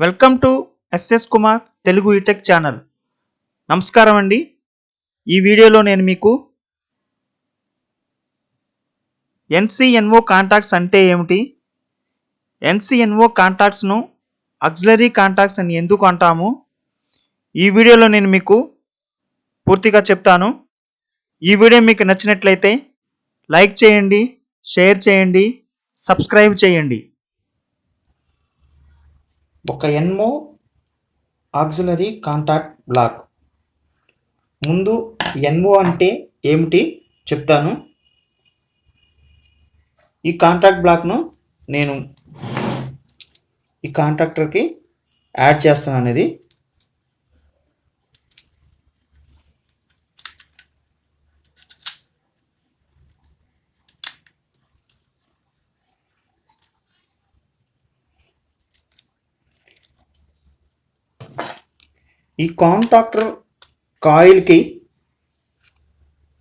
Welcome to SS Kumar Telugu etech channel. నమస్కారం అండి. ఈ వీడియోలో నేను మీకు ఎన్సిఎన్ఓ కాంట్రాక్ట్స్ అంటే ఏమిటి, ఎన్సిఎన్ఓ కాంట్రాక్ట్స్ను ఆక్సిలరీ కాంట్రాక్ట్స్ అని ఎందుకు అంటాము, ఈ వీడియోలో నేను మీకు పూర్తిగా చెప్తాను. ఈ వీడియో మీకు నచ్చినట్లయితే లైక్ చేయండి, షేర్ చేయండి, సబ్స్క్రైబ్ చేయండి. ఒక ఎన్ఓ ఆక్సిలరీ కాంటాక్ట్ బ్లాక్. ముందు ఎన్ఓ అంటే ఏమిటి చెప్తాను. ఈ కాంటాక్ట్ బ్లాక్ను నేను ఈ కాంట్రాక్టర్కి యాడ్ చేస్తాను అనేది. ఈ కాంట్రాక్టర్ కాయిల్కి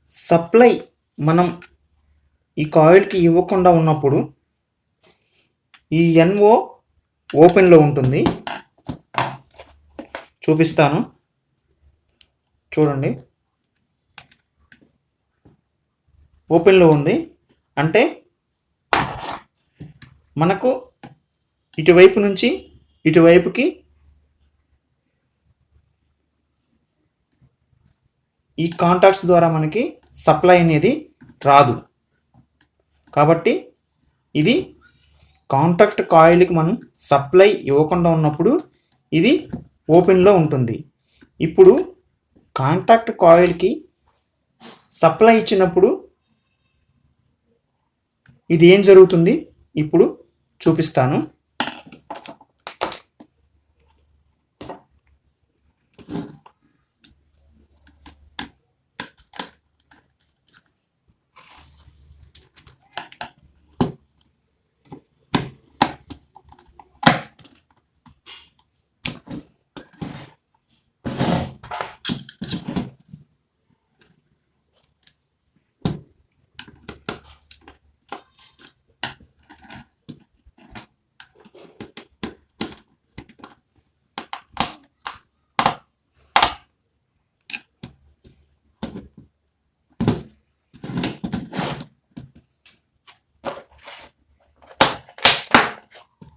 సప్లై మనం ఈ కాయిల్కి ఇవ్వకుండా ఉన్నప్పుడు ఈ ఎన్ఓ ఓపెన్లో ఉంటుంది. చూపిస్తాను చూడండి. ఓపెన్లో ఉంది అంటే మనకు ఇటువైపు నుంచి ఇటువైపుకి ఈ కాంటాక్ట్స్ ద్వారా మనకి సప్లై అనేది రాదు. కాబట్టి ఇది కాంటాక్ట్ కాయిల్కి మనం సప్లై ఇవ్వకుండా ఉన్నప్పుడు ఇది ఓపెన్లో ఉంటుంది. ఇప్పుడు కాంటాక్ట్ కాయిల్కి సప్లై ఇచ్చినప్పుడు ఇది ఏం జరుగుతుంది ఇప్పుడు చూపిస్తాను.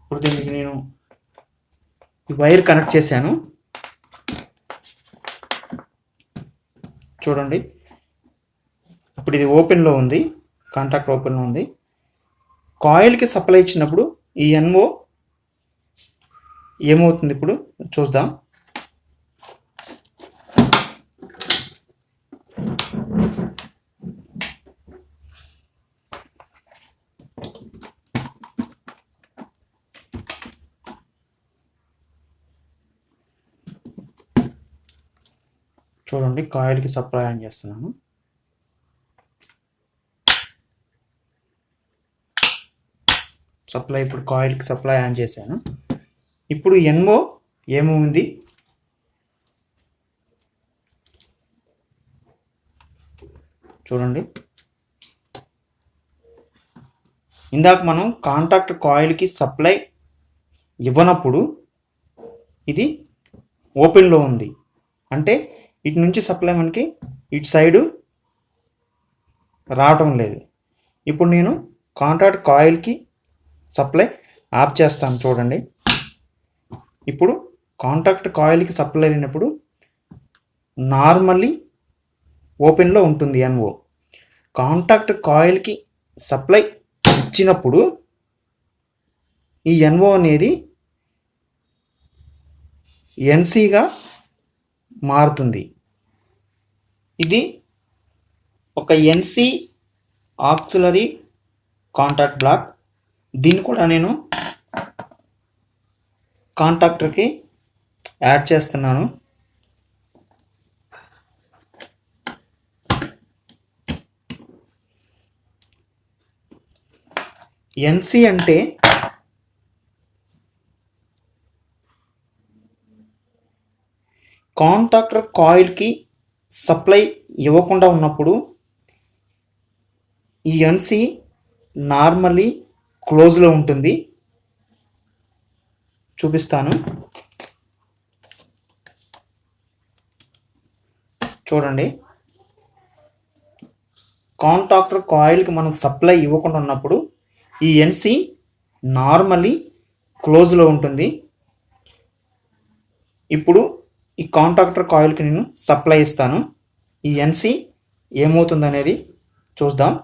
ఇప్పుడు దీనికి నేను ఈ వైర్ కనెక్ట్ చేశాను చూడండి. ఇప్పుడు ఇది ఓపెన్లో ఉంది, కాంటాక్ట్ ఓపెన్లో ఉంది. కాయిల్కి సప్లై ఇచ్చినప్పుడు ఈ ఎన్ఓ ఏమవుతుంది ఇప్పుడు చూద్దాం. చూడండి, కాయిల్కి సప్లై ఆన్ చేస్తున్నాను. ఇప్పుడు కాయిల్కి సప్లై ఆన్ చేశాను. ఇప్పుడు ఎన్ఓ ఏముంది చూడండి. ఇందాక మనం కాంటాక్ట్ కాయిల్కి సప్లై ఇవ్వనప్పుడు ఇది ఓపెన్లో ఉంది అంటే ఇటు నుంచి సప్లై మనకి ఇటు సైడు రావటం లేదు. ఇప్పుడు నేను కాంటాక్ట్ కాయిల్కి సప్లై ఆఫ్ చేస్తాను చూడండి. ఇప్పుడు కాంటాక్ట్ కాయిల్కి సప్లై అయినప్పుడు నార్మల్లీ ఓపెన్లో ఉంటుంది ఎన్ఓ. కాంటాక్ట్ కాయిల్కి సప్లై ఇచ్చినప్పుడు ఈ ఎన్ఓ అనేది ఎన్సీగా మారుతుంది. ఇది ఒక ఎన్సి ఆక్సిలరీ కాంటాక్ట్ బ్లాక్. దీన్ని కూడా నేను కాంటాక్టర్కి యాడ్ చేస్తున్నాను. ఎన్సి అంటే కాంటాక్టర్ కాయిల్కి సప్లై ఇవ్వకుండా ఉన్నప్పుడు ఈ ఎన్సి నార్మల్లీ క్లోజ్లో ఉంటుంది. చూపిస్తాను. చూడండి, కాంటాక్టర్ కాయిల్కి మనం సప్లై ఇవ్వకుండా ఉన్నప్పుడు ఈ ఎన్సి నార్మల్లీ క్లోజ్లో ఉంటుంది. ఇప్పుడు ఈ కాంటాక్టర్ కాయిల్కి నేను సప్లై ఇస్తాను. ఈ ఎన్సి ఏమవుతుంది అనేది చూద్దాం.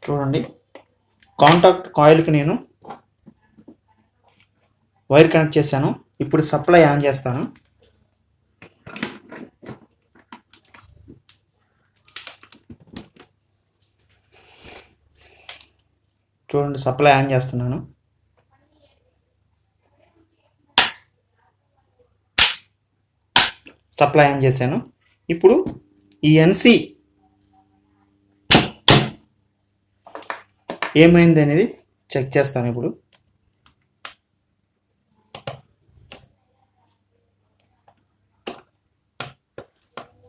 చూడండి, కాంటాక్ట్ కాయిల్కి నేను వైర్ కనెక్ట్ చేశాను. ఇప్పుడు సప్లై ఆన్ చేస్తాను. చూడండి, సప్లై ఆన్ చేస్తున్నాను. సప్లై ఆన్ చేశాను. ఇప్పుడు ఈ ఎన్సి ఏమైంది అనేది చెక్ చేస్తాను. ఇప్పుడు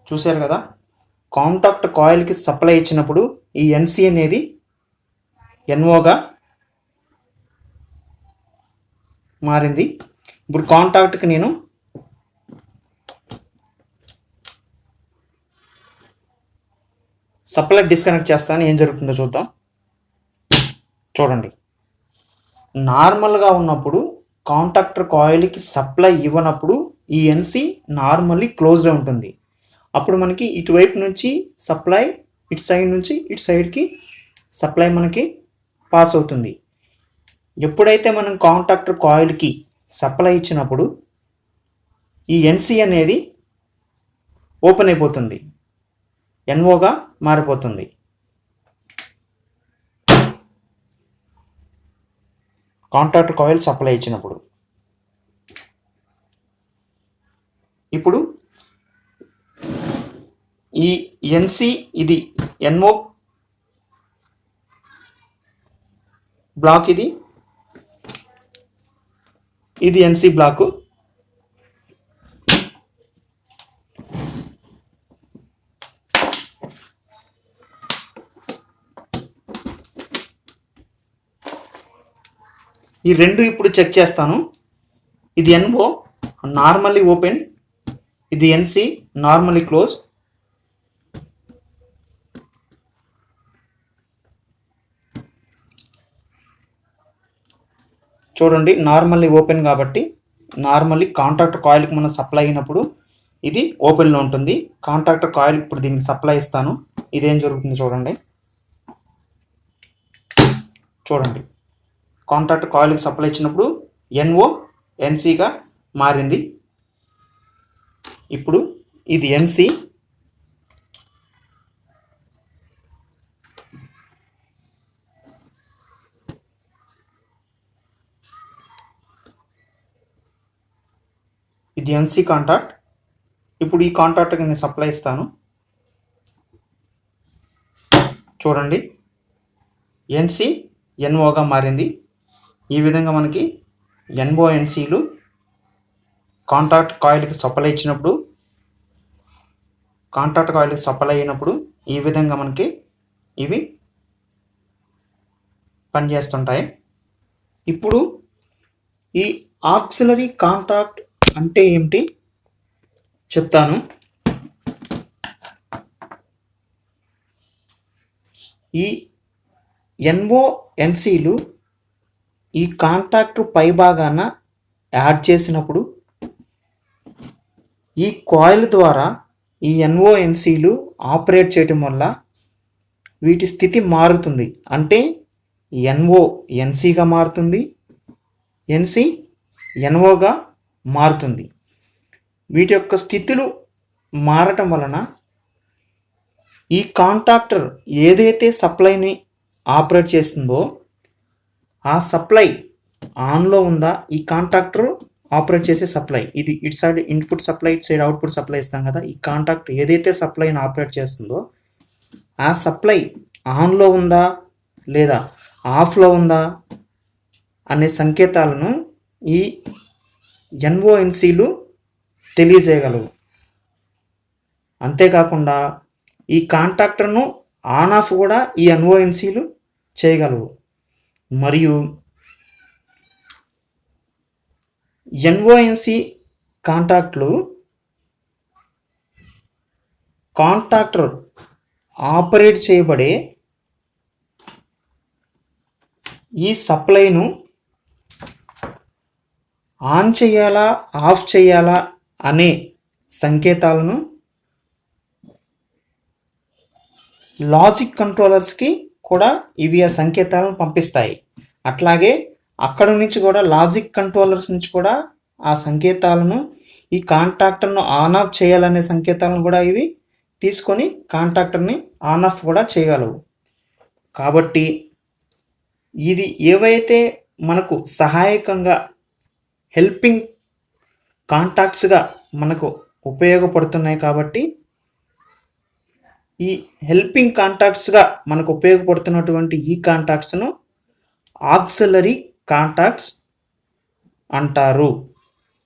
చూశారు కదా, కాంటాక్ట్ కాయిల్కి సప్లై ఇచ్చినప్పుడు ఈ ఎన్సి అనేది ఎన్ఓగా మారింది. ఇప్పుడు కాంటాక్ట్కి నేను సప్లై డిస్కనెక్ట్ చేస్తాను. ఏం జరుగుతుందో చూద్దాం. చూడండి, నార్మల్గా ఉన్నప్పుడు కాంటాక్టర్ కాయిల్కి సప్లై ఇవ్వనప్పుడు ఈ ఎన్సి నార్మల్లీ క్లోజ్లో ఉంటుంది. అప్పుడు మనకి ఇటువైపు నుంచి సప్లై, ఇటు సైడ్ నుంచి ఇటు సైడ్కి సప్లై మనకి పాస్ అవుతుంది. ఎప్పుడైతే మనం కాంటాక్టర్ కాయిల్కి సప్లై ఇచ్చినప్పుడు ఈ ఎన్సి అనేది ఓపెన్ అయిపోతుంది, ఎన్ఓగా మారిపోతుంది. కాంటాక్టర్ కాయిల్ సప్లై ఇచ్చినప్పుడు ఇప్పుడు ఈ ఎన్సి ఇది ఎన్ఓ బ్లాక్, ఇది ఎన్సి బ్లాకు. ఈ రెండు ఇప్పుడు చెక్ చేస్తాను. ఇది ఎన్ఓ నార్మల్లీ ఓపెన్, ఇది ఎన్సి నార్మల్లీ క్లోజ్. చూడండి, నార్మల్లీ ఓపెన్ కాబట్టి నార్మల్లీ కాంటాక్టర్ కాయిల్కి మనం సప్లై అయినప్పుడు ఇది ఓపెన్లో ఉంటుంది. కాంటాక్టర్ కాయిల్ ఇప్పుడు దీనికి సప్లై ఇస్తాను. ఇదేం జరుగుతుంది చూడండి. చూడండి, కాంటాక్టర్ కాయిల్కి సప్లై ఇచ్చినప్పుడు ఎన్ఓ ఎన్సిగా మారింది. ఇప్పుడు ఇది ఎన్సి, ఇది ఎన్సి కాంటాక్ట్. ఇప్పుడు ఈ కాంటాక్ట్కి నేను సప్లై ఇస్తాను. చూడండి, ఎన్సి ఎన్ఓగా మారింది. ఈ విధంగా మనకి ఎన్ఓ ఎన్సీలు కాంటాక్ట్ కాయిల్కి సప్లై ఇచ్చినప్పుడు, కాంటాక్ట్ కాయిల్కి సప్లై అయినప్పుడు ఈ విధంగా మనకి ఇవి పనిచేస్తుంటాయి. ఇప్పుడు ఈ ఆక్సిలరీ కాంటాక్ట్ అంటే ఏమిటి చెప్తాను. ఈ ఎన్ఓ ఎన్సీలు ఈ కాంటాక్టర్ పై భాగాన యాడ్ చేసినప్పుడు ఈ కాయిల్ ద్వారా ఈ ఎన్ఓ ఎన్సీలు ఆపరేట్ చేయటం వల్ల వీటి స్థితి మారుతుంది. అంటే ఎన్ఓ ఎన్సీగా మారుతుంది, ఎన్సి ఎన్ఓగా మారుతుంది. వీటి యొక్క స్థితులు మారటం వలన ఈ కాంటాక్టర్ ఏదైతే సప్లైని ఆపరేట్ చేస్తుందో ఆ సప్లై ఆన్లో ఉందా, ఈ కాంటాక్టర్ ఆపరేట్ చేసే సప్లై, ఇది ఇటు సైడ్ ఇన్పుట్ సప్లై, ఇటు సైడ్ అవుట్పుట్ సప్లై ఇస్తాం కదా, ఈ కాంటాక్టర్ ఏదైతే సప్లైని ఆపరేట్ చేస్తుందో ఆ సప్లై ఆన్లో ఉందా లేదా ఆఫ్లో ఉందా అనే సంకేతాలను ఈ ఎన్ఓఎన్సీలు తెలియజేయగలవు. అంతేకాకుండా ఈ కాంటాక్టర్ను ఆన్ ఆఫ్ కూడా ఈ ఎన్ఓఎన్సీలు చేయగలవు. మరియు ఎన్ఓఎన్సీ కాంటాక్ట్లు కాంటాక్టర్ ఆపరేట్ చేయబడే ఈ సప్లైను ఆన్ చేయాలా ఆఫ్ చేయాలా అనే సంకేతాలను లాజిక్ కంట్రోలర్స్కి కూడా ఇవి ఆ సంకేతాలను పంపిస్తాయి. అట్లాగే అక్కడ నుంచి కూడా లాజిక్ కంట్రోలర్స్ నుంచి కూడా ఆ సంకేతాలను ఈ కాంటాక్టర్ను ఆన్ ఆఫ్ చేయాలనే సంకేతాలను కూడా ఇవి తీసుకొని కాంటాక్టర్ని ఆన్ ఆఫ్ కూడా చేయగలవు. కాబట్టి ఇది ఏవైతే మనకు సహాయకంగా హెల్పింగ్ కాంటాక్ట్స్గా మనకు ఉపయోగపడుతున్నాయి, కాబట్టి ఈ హెల్పింగ్ కాంటాక్ట్స్గా మనకు ఉపయోగపడుతున్నటువంటి ఈ కాంటాక్ట్స్ను ఆక్సిలరీ కాంటాక్ట్స్ అంటారు.